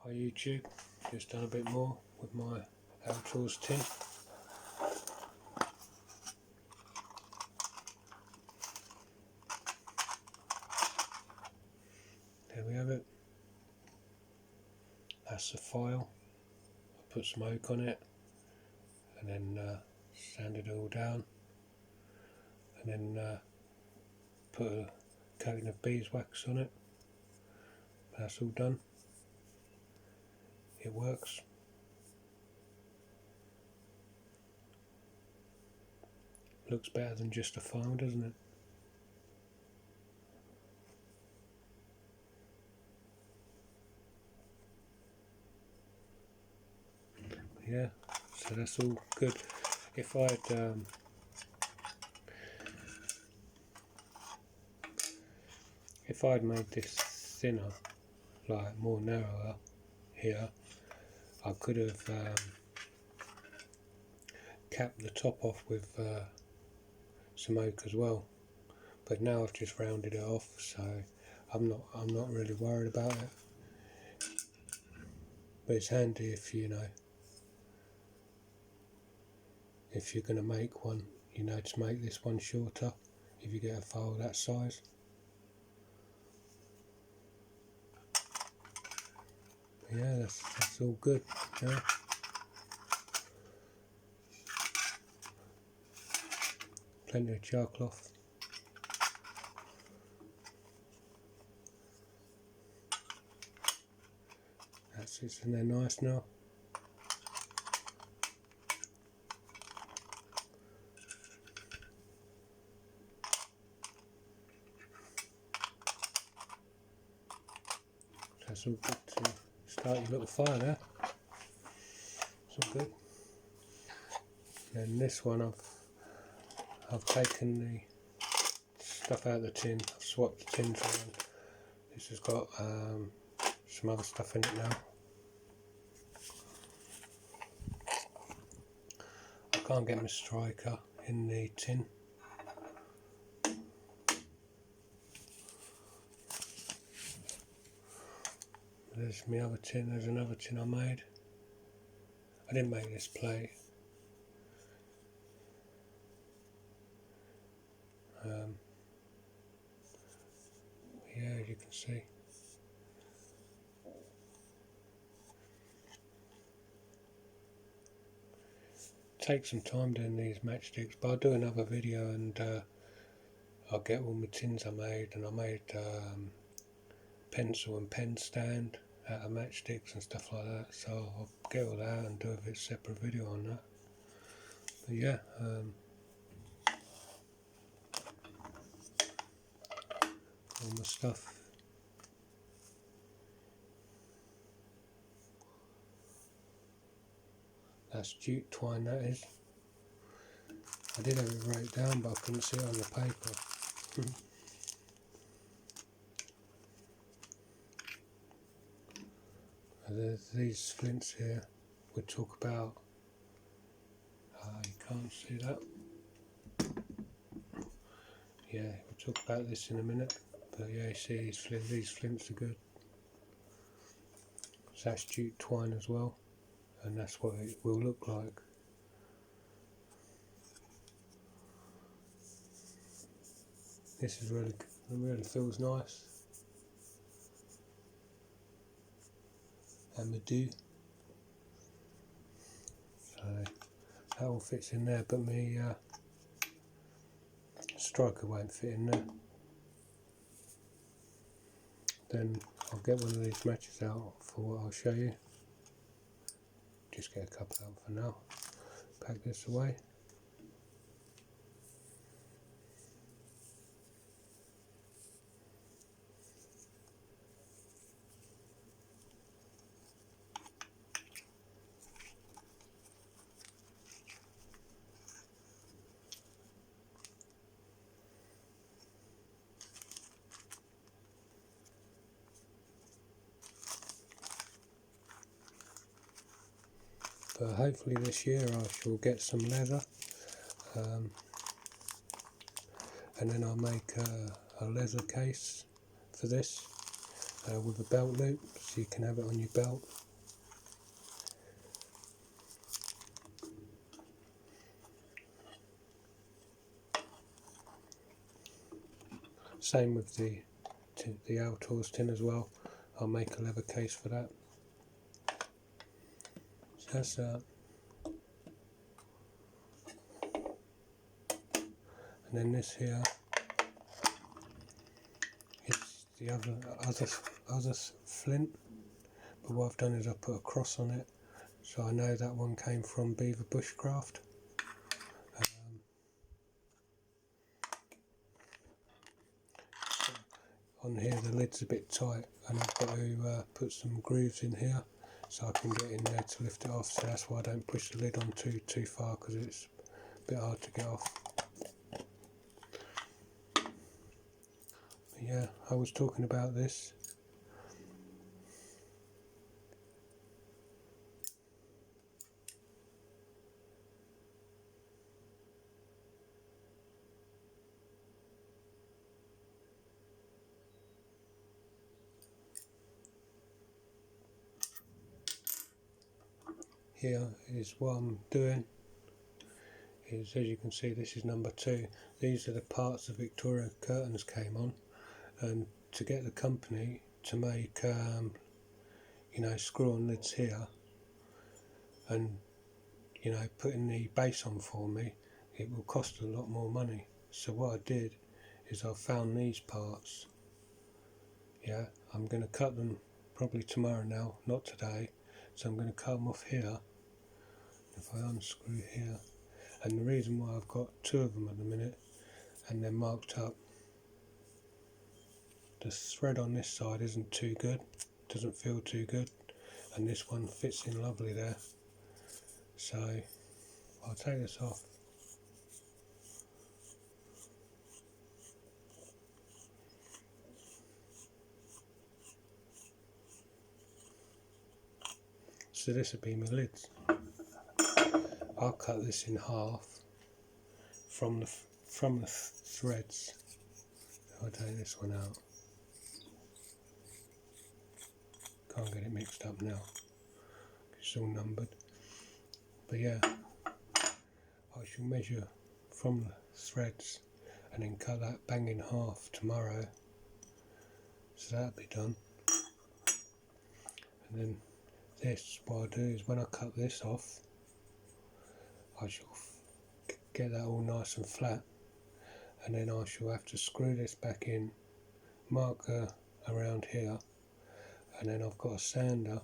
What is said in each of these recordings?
Hi YouTube, just done a bit more with my Altoids tin. There we have it. That's the file. I put some oak on it and then sanded it all down and then put a coating of beeswax on it. That's all done. It works. Looks better than just a file, doesn't it? Yeah, so that's all good. If I'd made this thinner, like more narrower here, I could have capped the top off with some oak as well, but now I've just rounded it off, so I'm not really worried about it. But it's handy if if you're going to make one, to make this one shorter if you get a file that size. But yeah, that's all good. Yeah. Plenty of jar cloth. That's it, and they're nice now. That's all good to start your little fire there. It's all good. And then this one I've taken the stuff out of the tin. I've swapped the tins around. This has got some other stuff in it now. I can't get my striker in the tin. There's my other tin. There's another tin I made. I didn't make this plate. Yeah, as you can see. Takes some time doing these matchsticks, but I'll do another video and I'll get all my tins I made, and I made pencil and pen stand out of matchsticks and stuff like that, so I'll get all that out and do a separate video on that. But yeah, all my stuff. That's jute twine, that is. I did have it wrote down, but I couldn't see it on the paper. There's these flints here we talk about. You can't see that. Yeah, we'll talk about this in a minute. But yeah, you see these flints are good. So that's jute twine as well, and that's what it will look like. This is really good. It really feels nice. And the do. So that all fits in there, but my striker won't fit in there. Then I'll get one of these matches out for what I'll show you. Just get a couple out for now. Pack this away. But hopefully this year I shall get some leather, and then I'll make a leather case for this, with a belt loop, so you can have it on your belt. Same with the Altoids tin as well. I'll make a leather case for that. So that's that. And then this here is the other flint, but what I've done is I've put a cross on it, so I know that one came from Beaver Bushcraft. On here the lid's a bit tight, and I've got to put some grooves in here so I can get in there to lift it off, so that's why I don't push the lid on too far, because it's a bit hard to get off. But yeah, I was talking about this. Here is what I'm doing. Is, as you can see, this is number 2. These are the parts the Victoria curtains came on, and to get the company to make you know, screw-on lids here and, you know, putting the base on for me, it will cost a lot more money. So what I did is I found these parts. Yeah, I'm going to cut them probably tomorrow now, not today. So I'm going to cut them off here. If I unscrew here, and the reason why I've got 2 of them at the minute and they're marked up, the thread on this side isn't too good, doesn't feel too good, and this one fits in lovely there. So I'll take this off. So this would be my lids. I'll cut this in half from the threads. I'll take this one out. Can't get it mixed up now. It's all numbered. But yeah, I shall measure from the threads and then cut that bang in half tomorrow. So that'll be done. And then this, what I'll do is when I cut this off, I shall get that all nice and flat, and then I shall have to screw this back in, marker around here, and then I've got a sander,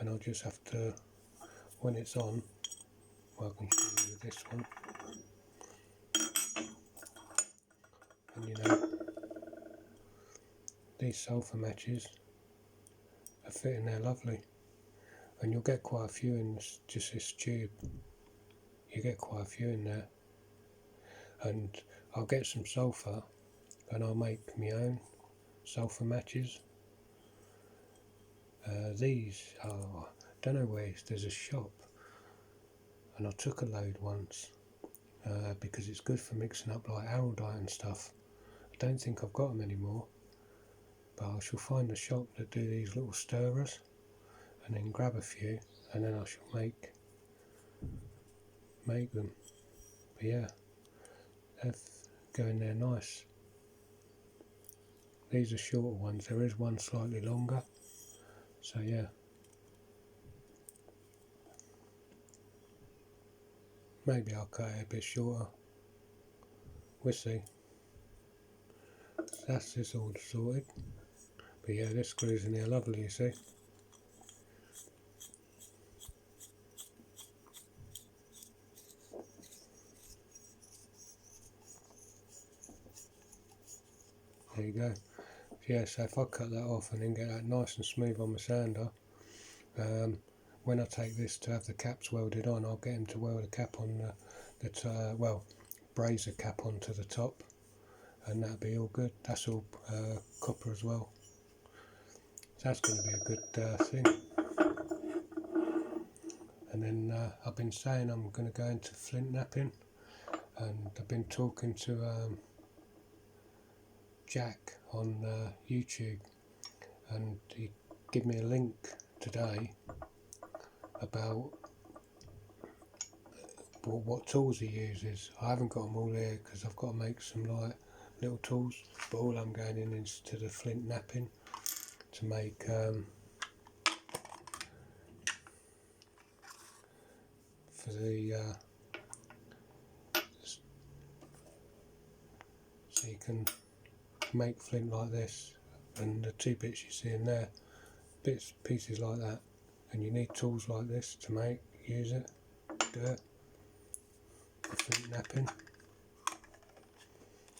and I'll just have to, when it's on, well, I can show you this one, and you know, these sulphur matches are fitting there lovely, and you'll get quite a few in this, just this tube. You get quite a few in there, and I'll get some sulphur and I'll make my own sulphur matches. These are, don't know where, there's a shop, and I took a load once because it's good for mixing up like araldite and stuff. I don't think I've got them anymore, but I shall find a shop that do these little stirrers and then grab a few, and then I shall make them. But yeah, they go in there nice. These are shorter ones, there is one slightly longer, so yeah. Maybe I'll cut it a bit shorter, we'll see. So that's this all sorted. But yeah, this screws in there lovely, you see. There you go. Yeah, so if I cut that off and then get that nice and smooth on my sander, when I take this to have the caps welded on, I'll get him to weld a cap on well, braze a cap onto the top, and that'll be all good. That's all copper as well. So that's going to be a good thing. And then I've been saying I'm going to go into Flint Knapping, and I've been talking to Jack on YouTube, and he gave me a link today about what tools he uses. I haven't got them all here because I've got to make some like little tools, but all I'm going in is to the Flint Knapping to make for the so you can make flint like this, and the two bits you see in there, pieces like that, and you need tools like this to use it, do it, the Flint Knapping.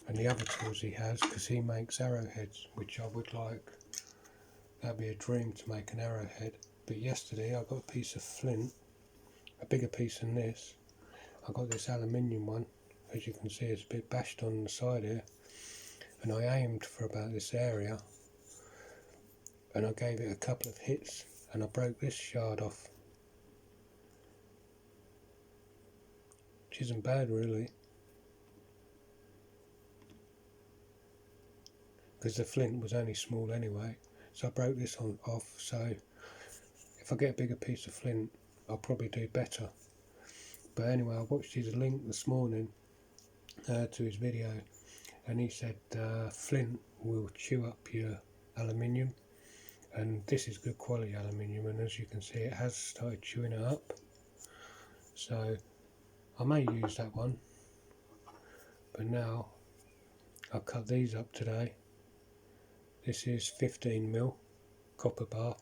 And the other tools he has, because he makes arrowheads, which I would like, that'd be a dream to make an arrowhead. But yesterday I got a piece of flint, a bigger piece than this. I got this aluminium one, as you can see it's a bit bashed on the side here, and I aimed for about this area, and I gave it a couple of hits, and I broke this shard off, which isn't bad really, because the flint was only small anyway. So I broke this off, so if I get a bigger piece of flint I'll probably do better. But anyway, I watched his link this morning to his video, and he said flint will chew up your aluminium, and this is good quality aluminium, and as you can see it has started chewing it up. So I may use that one, but now I'll cut these up today. This is 15mm copper bar,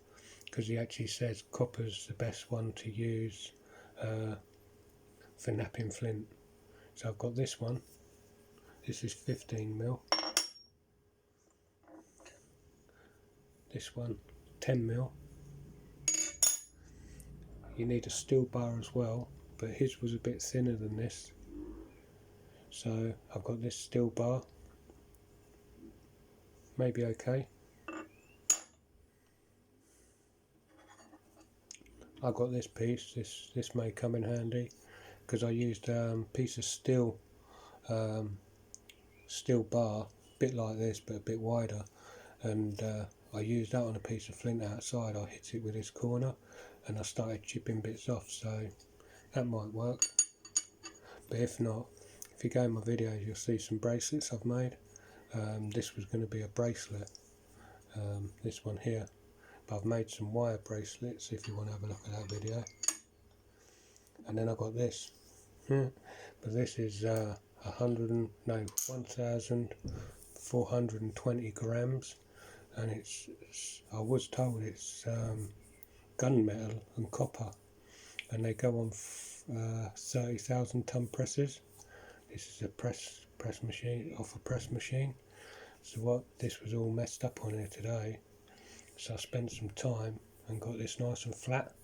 because he actually says copper's the best one to use for knapping flint. So I've got this one, this is 15mm, this one 10mm. You need a steel bar as well, but his was a bit thinner than this, so I've got this steel bar, maybe okay. I've got this piece, this may come in handy, because I used a piece of steel bar, a bit like this but a bit wider, and I used that on a piece of flint outside. I hit it with this corner and I started chipping bits off, so that might work. But if not, if you go in my videos you'll see some bracelets I've made. This was going to be a bracelet, this one here, but I've made some wire bracelets if you want to have a look at that video. And then I got this, but this is 1,420 grams, and it's I was told it's gunmetal and copper, and they go on 30,000 ton presses. This is a press machine, off a press machine. So this was all messed up on here today, so I spent some time and got this nice and flat.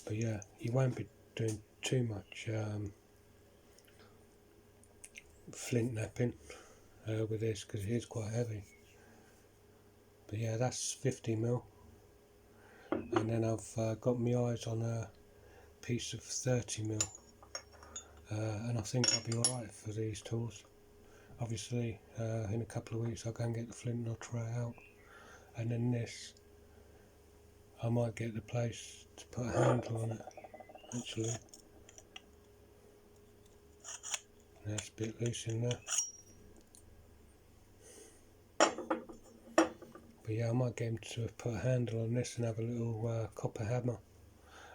But yeah, you won't be doing too much flint knapping with this, because it is quite heavy. But yeah, that's 50mm, and then I've got my eyes on a piece of 30mm, and I think I'll be alright for these tools. Obviously in a couple of weeks I'll go and get the flint and I'll try it out, and then this I might get the place to put a handle on it actually. That's a bit loose in there. But yeah, I might get him to put a handle on this and have a little copper hammer.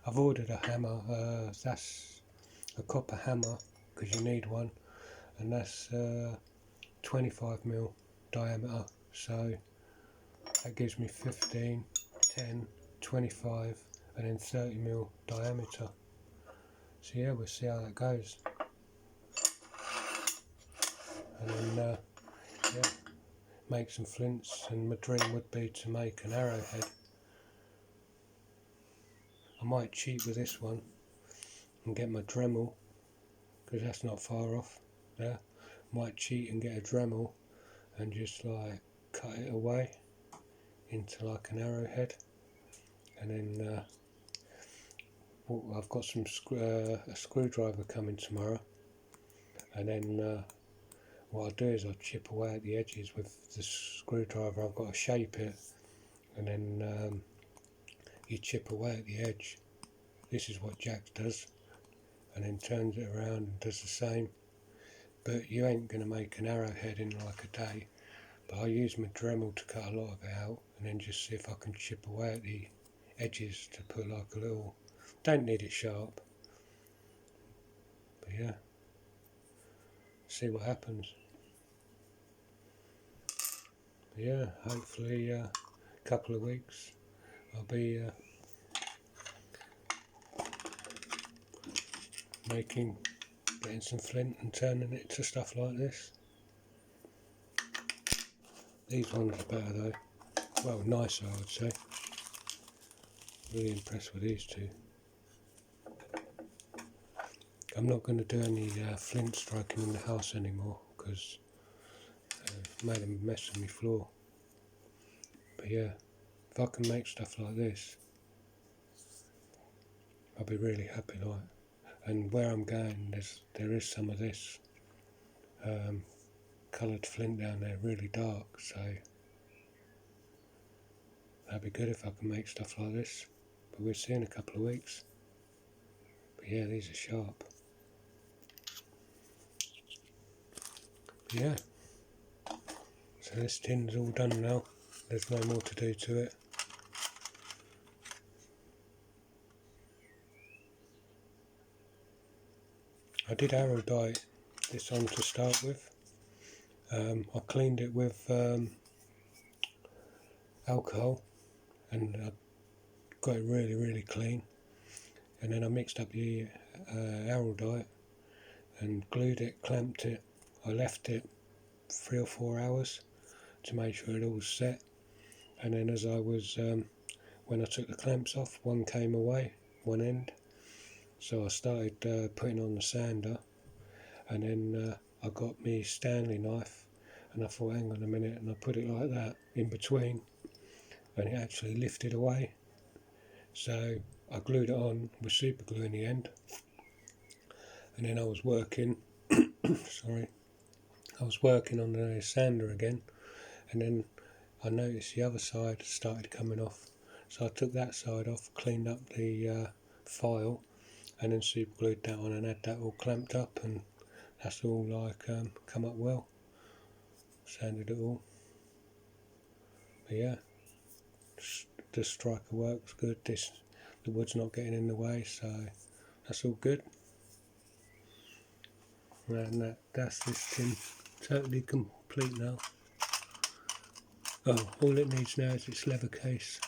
I've ordered a hammer, that's a copper hammer, because you need one, and that's 25mm diameter, so that gives me 15, 10, 25 and then 30mm diameter. So yeah, we'll see how that goes. And then yeah, make some flints, and my dream would be to make an arrowhead. I might cheat with this one and get my Dremel, because that's not far off there. Might cheat and get a Dremel and just like cut it away into like an arrowhead, and then I've got some a screwdriver coming tomorrow, and then what I do is I chip away at the edges with the screwdriver. I've got to shape it, and then you chip away at the edge. This is what Jack does, and then turns it around and does the same. But you ain't going to make an arrowhead in like a day. But I use my Dremel to cut a lot of it out, and then just see if I can chip away at the edges to put like a little, don't need it sharp, but yeah, see what happens. But yeah, hopefully a couple of weeks I'll be getting some flint and turning it to stuff like this. These ones are better though, well, nicer I would say. Really impressed with these two. I'm not going to do any flint striking in the house anymore because I've made a mess of my floor. But yeah, if I can make stuff like this, I'll be really happy like. And where I'm going, there is some of this coloured flint down there, really dark, so that'd be good if I can make stuff like this. But we'll see in a couple of weeks. But yeah, these are sharp. But yeah, so this tin's all done now. There's no more to do to it. I did arrow dye this on to start with. I cleaned it with alcohol, and I got it really clean. And then I mixed up the arrow dye and glued it, clamped it. I left it 3 or 4 hours to make sure it all set. And then as I was, when I took the clamps off, one came away, one end. So I started putting on the sander, and then I got me Stanley knife, and I thought, hang on a minute, and I put it like that in between, and it actually lifted away. So I glued it on with super glue in the end, and then I was working, sorry, I was working on the sander again, and then I noticed the other side started coming off. So I took that side off, cleaned up the file, and then super glued that on and had that all clamped up, and that's all like come up well. Sanded it all. But yeah, the striker works good. The wood's not getting in the way, so that's all good. And that's this tin totally complete now. Oh, all it needs now is its leather case,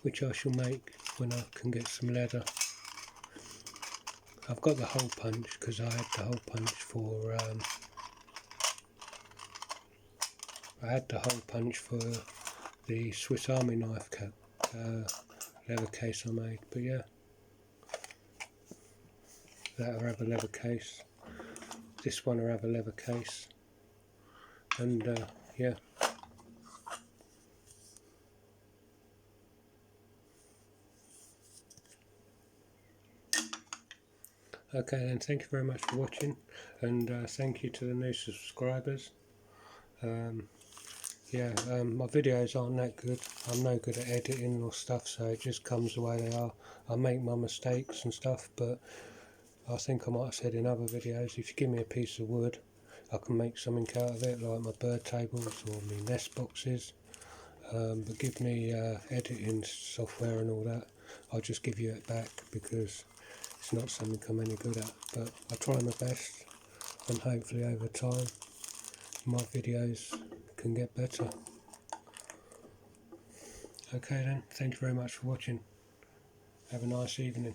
which I shall make when I can get some leather. I've got the hole punch because I had the hole punch for the Swiss Army knife leather case I made. But yeah, that'll have a leather case. This one will have a leather case, and yeah. Okay then, thank you very much for watching, and thank you to the new subscribers. My videos aren't that good. I'm no good at editing or stuff, so it just comes the way they are. I make my mistakes and stuff, but I think I might have said in other videos, if you give me a piece of wood, I can make something out of it, like my bird tables or my nest boxes. But give me editing software and all that, I'll just give you it back, because it's not something I'm any good at. But I try my best, and hopefully over time my videos can get better. Okay then, thank you very much for watching. Have a nice evening.